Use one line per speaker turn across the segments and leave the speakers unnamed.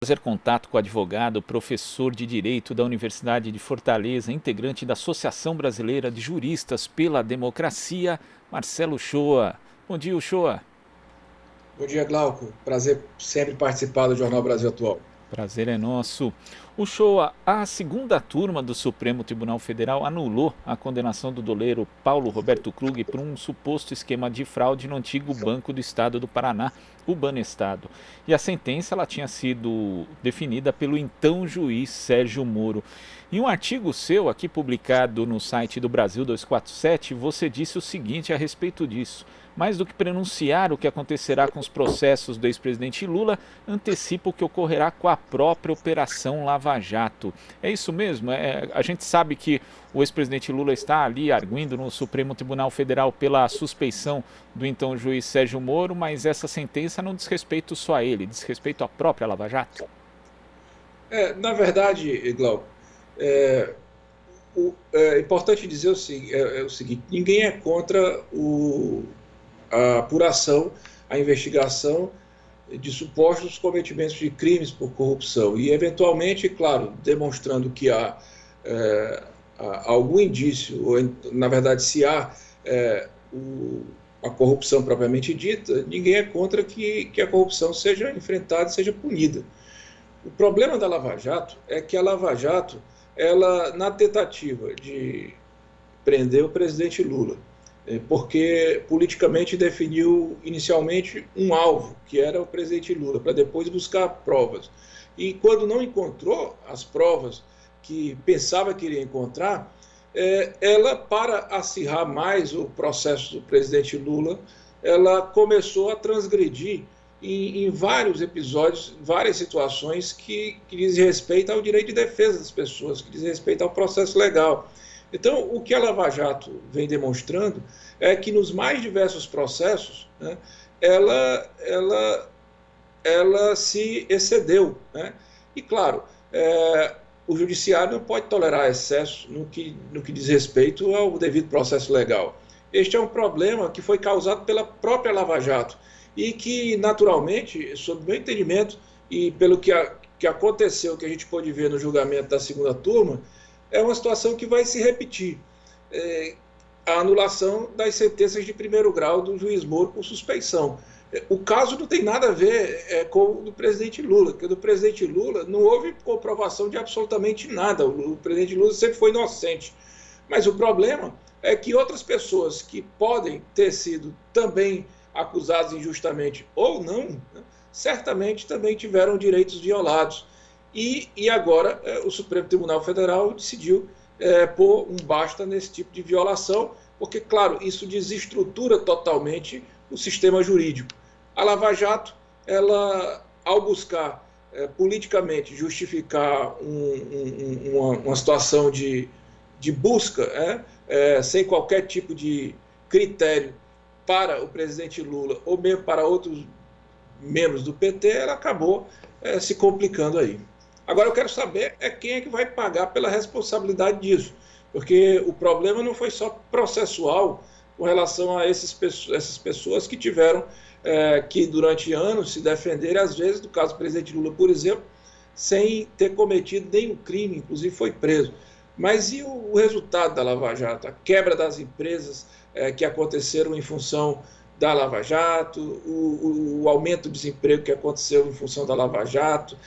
Fazer contato com o advogado, professor de Direito da Universidade de Fortaleza, integrante da Associação Brasileira de Juristas pela Democracia, Marcelo Uchoa. Bom dia, Uchoa.
Bom dia, Glauco. Prazer sempre participar do Jornal Brasil Atual.
Prazer é nosso. Uchoa, a segunda turma do Supremo Tribunal Federal anulou a condenação do doleiro Paulo Roberto Krug por um suposto esquema de fraude no antigo Banco do Estado do Paraná, o Banestado. E a sentença ela tinha sido definida pelo então juiz Sérgio Moro. Em um artigo seu, aqui publicado no site do Brasil 247, você disse o seguinte a respeito disso. Mais do que pronunciar o que acontecerá com os processos do ex-presidente Lula, antecipa o que ocorrerá com a própria Operação Lava Jato. É isso mesmo? A gente sabe que o ex-presidente Lula está ali arguindo no Supremo Tribunal Federal pela suspeição do então juiz Sérgio Moro, mas essa sentença não diz respeito só a ele, diz respeito à própria Lava Jato?
Na verdade, Glauco, é, é importante dizer o seguinte: ninguém é contra a apuração, a investigação de supostos cometimentos de crimes por corrupção e, eventualmente, claro, demonstrando que há algum indício, ou na verdade, se há a corrupção propriamente dita, ninguém é contra que a corrupção seja enfrentada e seja punida. O problema da Lava Jato é que a Lava Jato, ela, na tentativa de prender o presidente Lula, porque politicamente definiu inicialmente um alvo, que era o presidente Lula, para depois buscar provas. E quando não encontrou as provas que pensava que iria encontrar, ela, para acirrar mais o processo do presidente Lula, ela começou a transgredir em vários episódios, várias situações que diz respeito ao direito de defesa das pessoas, que diz respeito ao processo legal. Então, o que a Lava Jato vem demonstrando é que nos mais diversos processos, né, ela se excedeu. Né? E, claro, o judiciário não pode tolerar excesso no que diz respeito ao devido processo legal. Este é um problema que foi causado pela própria Lava Jato e que, naturalmente, sob meu entendimento e pelo que aconteceu, que a gente pôde ver no julgamento da segunda turma, é uma situação que vai se repetir. A anulação das sentenças de primeiro grau do juiz Moro por suspeição. O caso não tem nada a ver com o do presidente Lula, porque do presidente Lula não houve comprovação de absolutamente nada. O presidente Lula sempre foi inocente. Mas o problema é que outras pessoas que podem ter sido também acusadas injustamente ou não, né, certamente também tiveram direitos violados. E agora o Supremo Tribunal Federal decidiu pôr um basta nesse tipo de violação, porque, claro, isso desestrutura totalmente o sistema jurídico. A Lava Jato, ela, ao buscar politicamente justificar uma situação de busca, sem qualquer tipo de critério para o presidente Lula ou mesmo para outros membros do PT, ela acabou se complicando aí. Agora eu quero saber quem é que vai pagar pela responsabilidade disso, porque o problema não foi só processual com relação a essas pessoas que tiveram que durante anos se defenderem, às vezes, do caso do presidente Lula, por exemplo, sem ter cometido nenhum crime, inclusive foi preso. Mas e o resultado da Lava Jato? A quebra das empresas que aconteceram em função da Lava Jato, o aumento do desemprego que aconteceu em função da Lava Jato,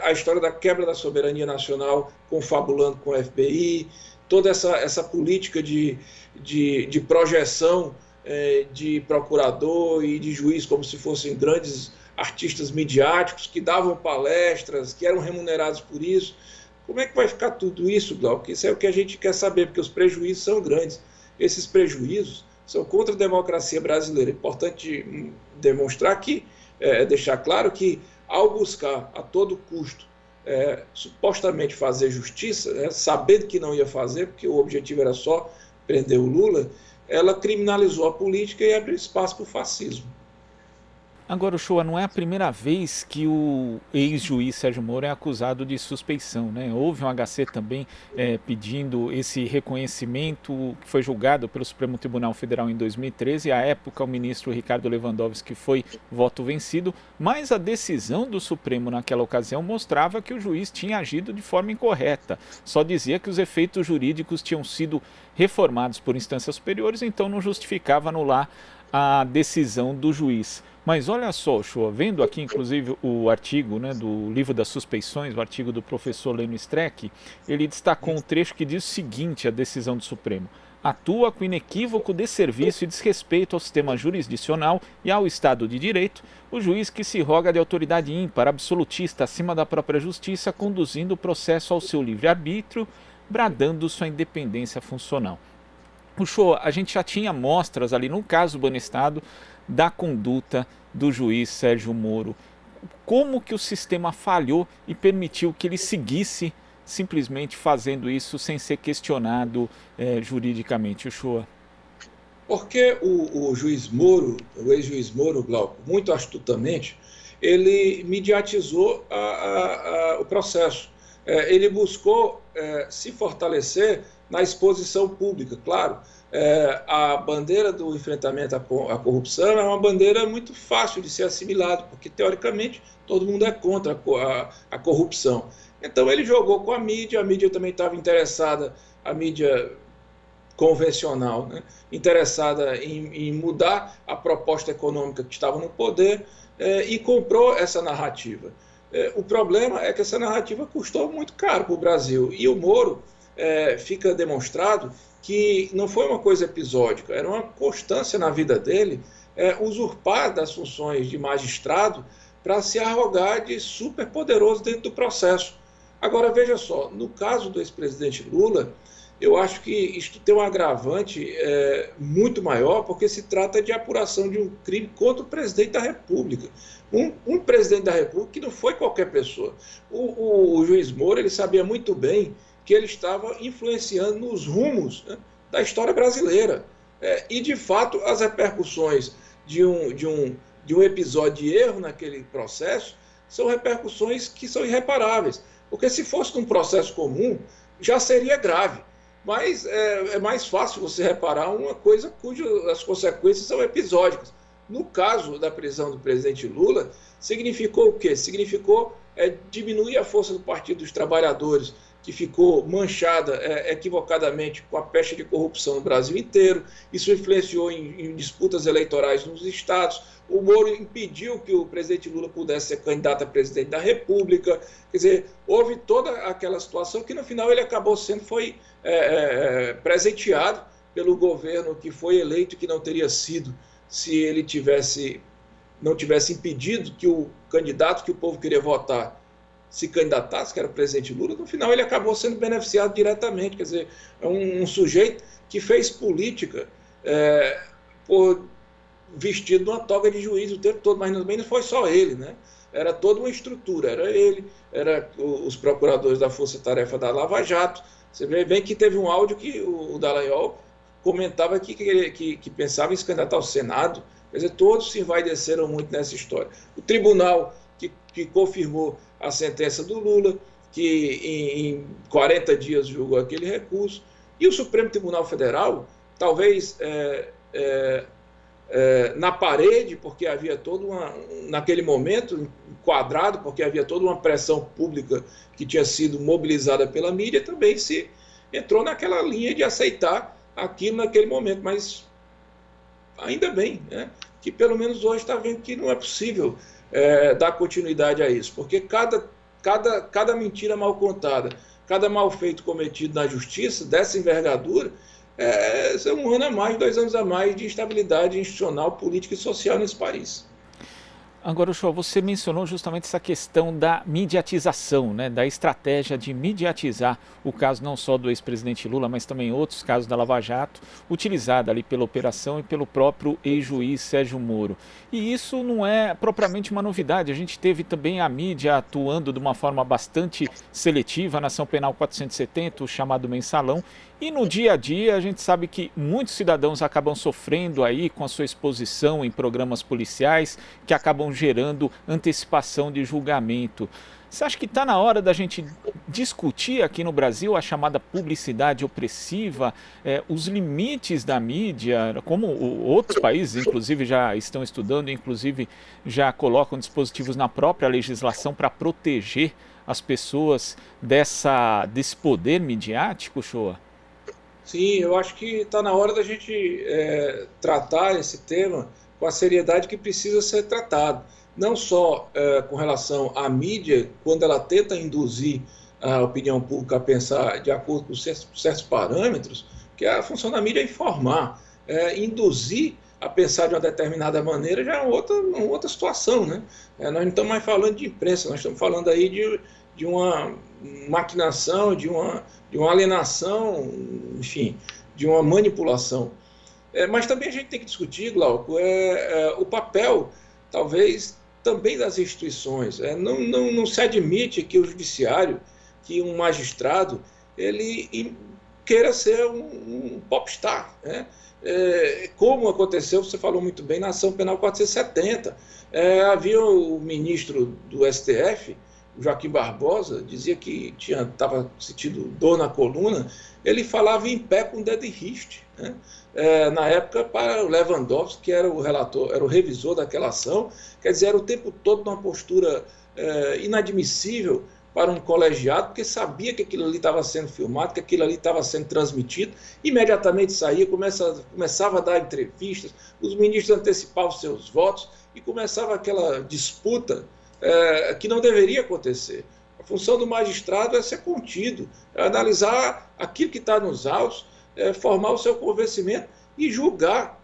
a história da quebra da soberania nacional confabulando com o FBI, toda essa política de projeção de procurador e de juiz como se fossem grandes artistas midiáticos que davam palestras, que eram remunerados por isso. Como é que vai ficar tudo isso, Glauco? Isso é o que a gente quer saber, porque os prejuízos são grandes. Esses prejuízos são contra a democracia brasileira. É importante demonstrar que, deixar claro que, ao buscar a todo custo supostamente fazer justiça, sabendo que não ia fazer, porque o objetivo era só prender o Lula, ela criminalizou a política e abriu espaço para o fascismo.
Agora, Uchoa, não é a primeira vez que o ex-juiz Sérgio Moro é acusado de suspeição, né? Houve um HC também pedindo esse reconhecimento, que foi julgado pelo Supremo Tribunal Federal em 2013. À época, o ministro Ricardo Lewandowski foi voto vencido, mas a decisão do Supremo naquela ocasião mostrava que o juiz tinha agido de forma incorreta. Só dizia que os efeitos jurídicos tinham sido reformados por instâncias superiores, então não justificava anular a decisão do juiz. Mas olha só, Shoa, vendo aqui inclusive o artigo, né, do livro das suspeições, o artigo do professor Leno Streck, ele destacou um trecho que diz o seguinte, a decisão do Supremo: atua com inequívoco desserviço e desrespeito ao sistema jurisdicional e ao Estado de Direito o juiz que se roga de autoridade ímpar, absolutista, acima da própria justiça, conduzindo o processo ao seu livre-arbítrio, bradando sua independência funcional. Puxou, a gente já tinha mostras ali no caso Banestado da conduta do juiz Sérgio Moro. Como que o sistema falhou e permitiu que ele seguisse simplesmente fazendo isso sem ser questionado juridicamente, Uchoa?
Porque o juiz Moro, o ex-juiz Moro, Glauco, muito astutamente, ele mediatizou o processo. Ele buscou se fortalecer na exposição pública, claro. A bandeira do enfrentamento à corrupção é uma bandeira muito fácil de ser assimilada, porque, teoricamente, todo mundo é contra a corrupção. Então, ele jogou com a mídia também estava interessada, a mídia convencional, né? Interessada em mudar a proposta econômica que estava no poder e comprou essa narrativa. O problema é que essa narrativa custou muito caro para o Brasil, e o Moro fica demonstrado que não foi uma coisa episódica, era uma constância na vida dele usurpar das funções de magistrado para se arrogar de superpoderoso dentro do processo. Agora, veja só, no caso do ex-presidente Lula, eu acho que isto tem um agravante muito maior, porque se trata de apuração de um crime contra o presidente da República. Um presidente da República que não foi qualquer pessoa. O juiz Moro, ele sabia muito bem que ele estava influenciando nos rumos, né, da história brasileira. E, de fato, as repercussões de um episódio de erro naquele processo são repercussões que são irreparáveis. Porque se fosse num processo comum, já seria grave. Mas é mais fácil você reparar uma coisa cujas consequências são episódicas. No caso da prisão do presidente Lula, significou o quê? Significou diminuir a força do Partido dos Trabalhadores, que ficou manchada equivocadamente com a peste de corrupção no Brasil inteiro. Isso influenciou em disputas eleitorais nos estados. O Moro impediu que o presidente Lula pudesse ser candidato a presidente da República. Quer dizer, houve toda aquela situação que no final ele acabou sendo presenteado pelo governo que foi eleito e que não teria sido se ele não tivesse impedido que o candidato que o povo queria votar se candidatasse, que era o presidente Lula. No final ele acabou sendo beneficiado diretamente. Quer dizer, é um sujeito que fez política vestido numa toga de juiz o tempo todo, mas não foi só ele, né? Era toda uma estrutura, era ele, era os procuradores da Força Tarefa da Lava Jato. Você vê bem que teve um áudio que o Dallagnol comentava que pensava em se candidatar ao Senado. Quer dizer, todos se envaideceram muito nessa história. O tribunal que confirmou a sentença do Lula, que em 40 dias julgou aquele recurso, e o Supremo Tribunal Federal, talvez na parede, porque havia naquele momento, enquadrado, porque havia toda uma pressão pública que tinha sido mobilizada pela mídia, também se entrou naquela linha de aceitar aquilo naquele momento. Mas ainda bem, né, que pelo menos hoje está vendo que não é possível dar continuidade a isso, porque cada mentira mal contada, cada mal feito cometido na justiça, dessa envergadura, é 1 ano a mais, 2 anos a mais de instabilidade institucional, política e social nesse país.
Agora, Uchoa, você mencionou justamente essa questão da mediatização, né, da estratégia de mediatizar o caso não só do ex-presidente Lula, mas também outros casos da Lava Jato, utilizada ali pela operação e pelo próprio ex-juiz Sérgio Moro. E isso não é propriamente uma novidade, a gente teve também a mídia atuando de uma forma bastante seletiva na ação penal 470, o chamado mensalão, e no dia a dia a gente sabe que muitos cidadãos acabam sofrendo aí com a sua exposição em programas policiais que acabam gerando antecipação de julgamento. Você acha que está na hora da gente discutir aqui no Brasil a chamada publicidade opressiva, os limites da mídia, como outros países, inclusive, já estão estudando, inclusive já colocam dispositivos na própria legislação para proteger as pessoas desse poder midiático, Uchoa?
Sim, eu acho que está na hora da gente tratar esse tema com a seriedade que precisa ser tratado. Não só com relação à mídia, quando ela tenta induzir a opinião pública a pensar de acordo com certos parâmetros, que a função da mídia é informar. Induzir a pensar de uma determinada maneira já é uma outra situação, né? Nós não estamos mais falando de imprensa, nós estamos falando aí de uma maquinação, de uma alienação, enfim, de uma manipulação. Mas também a gente tem que discutir, Glauco, o papel, talvez, também das instituições. Não se admite que o judiciário, que um magistrado, ele queira ser um popstar, né? Como aconteceu, você falou muito bem, na ação penal 470. Havia o ministro do STF, o Joaquim Barbosa, dizia que estava sentindo dor na coluna, ele falava em pé com o dedo em riste, né? Na época, para o Lewandowski, que era o relator, era o revisor daquela ação, quer dizer, era o tempo todo numa postura inadmissível para um colegiado, porque sabia que aquilo ali estava sendo filmado, que aquilo ali estava sendo transmitido, imediatamente saía, começava a dar entrevistas, os ministros antecipavam seus votos e começava aquela disputa que não deveria acontecer. A função do magistrado é ser contido, é analisar aquilo que está nos autos, formar o seu convencimento e julgar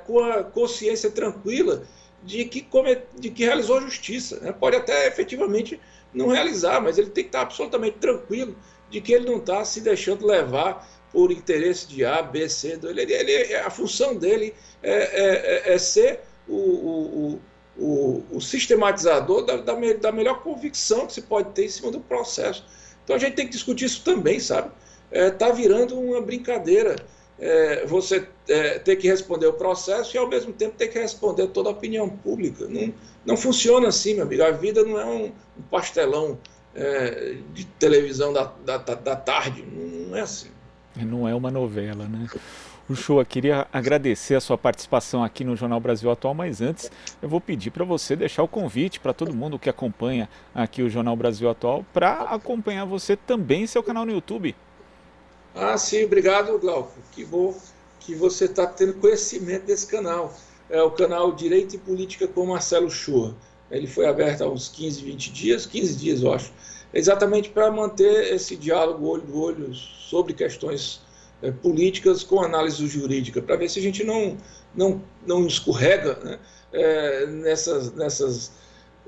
com a consciência tranquila de que realizou justiça, né? Pode até efetivamente não realizar, mas ele tem que estar absolutamente tranquilo de que ele não está se deixando levar por interesse de A, B, C. A função dele é ser o sistematizador da melhor convicção que se pode ter em cima do processo. Então a gente tem que discutir isso também, sabe? Está virando uma brincadeira. Você ter que responder o processo e ao mesmo tempo ter que responder toda a opinião pública. Não funciona assim, meu amigo. A vida não é um pastelão de televisão da tarde. Não é assim.
Não é uma novela, né? Uchoa, queria agradecer a sua participação aqui no Jornal Brasil Atual, mas antes eu vou pedir para você deixar o convite para todo mundo que acompanha aqui o Jornal Brasil Atual para acompanhar você também em seu canal no YouTube.
Sim, obrigado, Glauco. Que bom que você está tendo conhecimento desse canal. É o canal Direito e Política com Marcelo Uchoa. Ele foi aberto há uns 15 dias, eu acho, exatamente para manter esse diálogo olho no olho sobre questões políticas com análise jurídica, para ver se a gente não escorrega, né,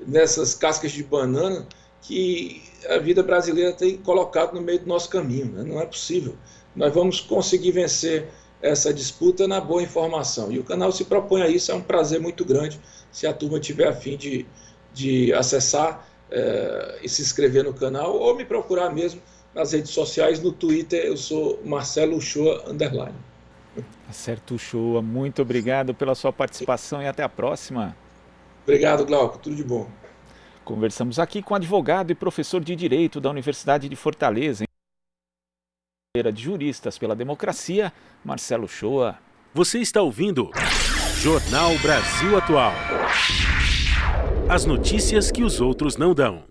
nessas cascas de banana que a vida brasileira tem colocado no meio do nosso caminho, né? Não é possível. Nós vamos conseguir vencer essa disputa na boa informação. E o canal se propõe a isso, é um prazer muito grande se a turma tiver a fim de acessar e se inscrever no canal, ou me procurar mesmo nas redes sociais. No Twitter eu sou Marcelo Uchoa _.
Certo, Uchoa, muito obrigado pela sua participação e até a próxima.
Obrigado, Glauco, tudo de bom.
Conversamos aqui com o advogado e professor de Direito da Universidade de Fortaleza, de Juristas pela Democracia, Marcelo Uchoa.
Você está ouvindo Jornal Brasil Atual. As notícias que os outros não dão.